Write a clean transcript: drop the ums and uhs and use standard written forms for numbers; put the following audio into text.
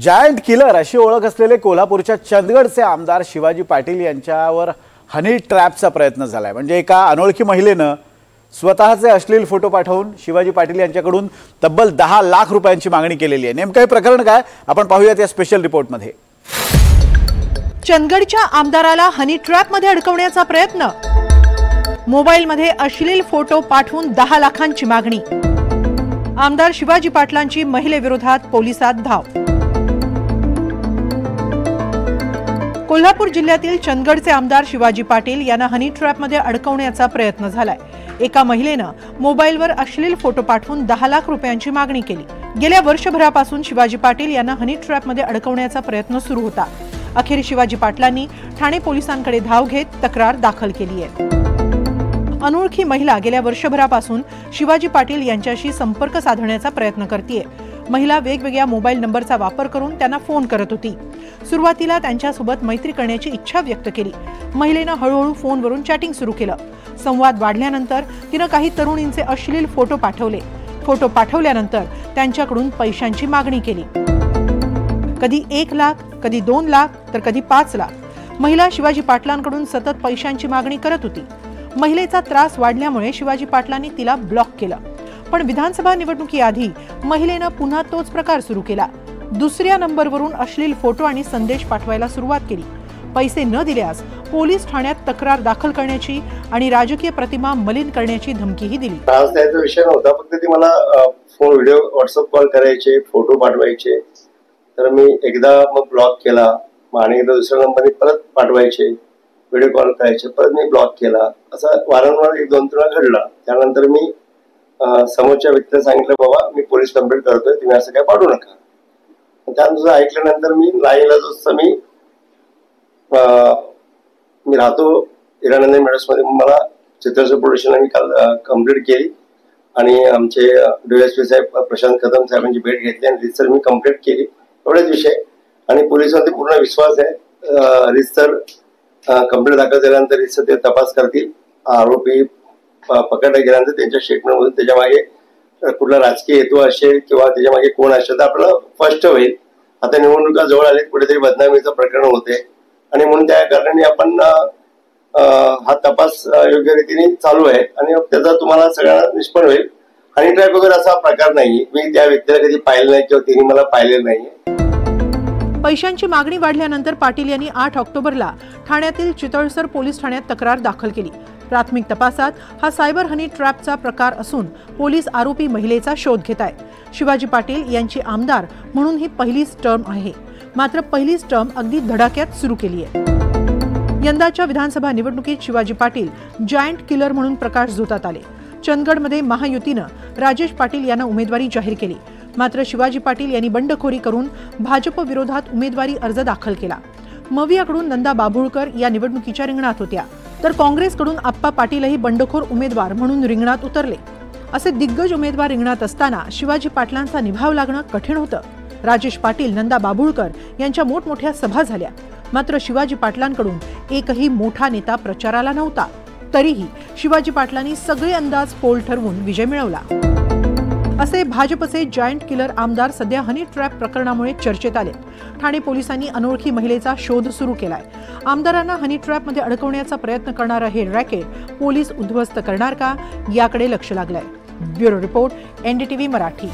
Giant killer अशी ओळख असलेले कोल्हापूरच्या चंदगडचे आमदार शिवाजी पाटील यांच्यावर हनी ट्रॅपचा प्रयत्न झालाय। म्हणजे एका अनोळखी महिलेने स्वतःचे अश्लील फोटो पाठवून शिवाजी पाटील यांच्याकडून तब्बल 10 लाख रुपयांची मागणी केलेली आहे। नेमकं हे प्रकरण काय आपण पाहूयात या स्पेशल रिपोर्टमध्ये। चंदगडच्या आमदाराला हनी ट्रॅपमध्ये अडकवण्याचा प्रयत्न, मोबाईलमध्ये अश्लील फोटो पाठवून 10 लाखांची मागणी। आमदार शिवाजी पाटलांची महिलेविरोधात पोलिसात धाव। कोल्हापूर जिल्ह्यातील चंदगडचे आमदार शिवाजी पाटील यांना हनी ट्रॅपमध्ये अडकवण्याचा प्रयत्न झालाय। एका महिलेनं मोबाईलवर अश्लील फोटो पाठवून 10 लाख रुपयांची मागणी केली। गेल्या वर्षभरापासून शिवाजी पाटील यांना हनी ट्रॅपमध्ये अडकवण्याचा प्रयत्न सुरू होता। अखेर शिवाजी पाटलांनी ठाणे पोलिसांकडे धाव घेत तक्रार दाखल केली आहे। अनोळखी महिला गेल्या वर्षभरापासून शिवाजी पाटील यांच्याशी संपर्क साधण्याचा प्रयत्न करतेय। महिला वेगवेगळ्या मोबाईल नंबरचा वापर करून त्यांना फोन करत होती। सुरुवातीला त्यांच्यासोबत मैत्री करण्याची इच्छा व्यक्त केली। महिलेनं हळूहळू फोनवरून चॅटिंग सुरू केलं। संवाद वाढल्यानंतर तिनं काही तरुणींचे अश्लील फोटो पाठवले। फोटो पाठवल्यानंतर त्यांच्याकडून पैशांची मागणी केली। कधी 1 लाख, कधी 2 लाख, तर कधी 5 लाख। महिला शिवाजी पाटलांकडून सतत पैशांची मागणी करत होती। महिलेचा त्रास वाढल्यामुळे शिवाजी पाटलांनी तिला ब्लॉक केलं। पण विधानसभा निवडणुकीआधी महिलेनं पुन्हा तोच प्रकार सुरू केला। दुसऱ्या नंबरवरून अश्लील फोटो आणि संदेश पाठवायला सुरुवात केली। पैसे न दिल्यास पोलीस ठाण्यात तक्रार दाखल करण्याची आणि राजकीय प्रतिमा मलिन करण्याची धमकीही दिली। त्रास द्यायचा विषय नव्हता, फक्त ती मला फोन व्हिडिओ व्हॉट्सअप कॉल करायचे, फोटो पाठवायचे। तर मी एकदा मग ब्लॉक केला, आणि एकदा दुसऱ्या नंबरने परत पाठवायचे, व्हिडिओ कॉल करायचे, परत मी ब्लॉक केला। असं वारंवार 1-2 वेळा घडला। त्यानंतर मी समोरच्या व्यक्तीला सांगितलं, बाबा मी पोलीस कंप्लेंट करतोय, तुम्ही असं काय पाठवू नका। त्यानंतर ऐकल्यानंतर मी लाईनला जो मी राहतो हिरानंदन मेडोसमध्ये, मला चित्रसर पोलीस स्टेशनला मी काल कंप्लेंट केली आणि आमचे DSP साहेब प्रशांत कदम साहेबांची भेट घेतली आणि रितसर मी कंप्लेंट केली। एवढाच विषय, आणि पोलिसांचा पूर्ण विश्वास आहे। रितसर कंप्लेंट दाखल झाल्यानंतर रितसर ते तपास करतील। आरोपी पकडला गेल्यानंतर त्यांच्या स्टेटमेंटमधून त्याच्या मागे कुठला राजकीय हेतू असेल किंवा त्याच्या मागे कोण असेल तर आपल्याला स्पष्ट होईल। आता निवडणुका जवळ आले, कुठेतरी बदनामीचं प्रकरण होते, आणि म्हणून त्या कारणाने आपण हा तपास योग्य रीतीने चालू आहे आणि त्याचा तुम्हाला सगळ्यांना निष्पन्न होईल। हनी ट्रॅप वगैरे असा प्रकार नाही, मी त्या व्यक्तीला कधी पाहिलं नाही किंवा तिने मला पाहिलेलं नाहीये। पैशांची मागणी वाढल्यानंतर पाटील यांनी 8 ऑक्टोबरला ठाण्यातील चितळसर पोलीस ठाण्यात तक्रार दाखल केली। प्राथमिक तपासात हा सायबर हनी ट्रॅपचा प्रकार असून पोलीस आरोपी महिलेचा शोध घेत आहेत। शिवाजी पाटील यांची आमदार म्हणून ही पहिलीच टर्म आहे, मात्र पहिलीच टर्म अगदी धडाक्यात सुरू केली आहे। यंदाच्या विधानसभा निवडणुकीत शिवाजी पाटील जायंट किलर म्हणून प्रकाश झोतात आले। चंदगडमध्ये महायुतीनं राजेश पाटील यांना उमेदवारी जाहीर केली, मात्र शिवाजी पाटील यांनी बंडखोरी करून भाजप विरोधात उमेदवारी अर्ज दाखल केला। मवियाकडून नंदा बाभुळकर या निवडणुकीच्या रिंगणात होत्या, तर काँग्रेसकडून आप्पा पाटीलही बंडखोर उमेदवार म्हणून रिंगणात उतरले। असे दिग्गज उमेदवार रिंगणात असताना शिवाजी पाटलांचा निभाव लागणं कठीण होतं। राजेश पाटील, नंदा बाभुळकर यांच्या मोठमोठ्या सभा झाल्या, मात्र शिवाजी पाटलांकडून एकही मोठा नेता प्रचाराला नव्हता। तरीही शिवाजी पाटलांनी सगळे अंदाज पोल ठरवून विजय मिळवला। असे भाजपचे जायंट किलर आमदार सध्या हनी ट्रॅप प्रकरणामुळे चर्चेत आले। ठाणे पोलिसांनी अनोळखी महिलेचा शोध सुरू केलाय। आमदारांना हनी ट्रॅपमध्ये अडकवण्याचा प्रयत्न करणारा हे रॅकेट पोलीस उद्ध्वस्त करणार का, याकडे लक्ष लागलंय। Bureau report, NDTV Marathi.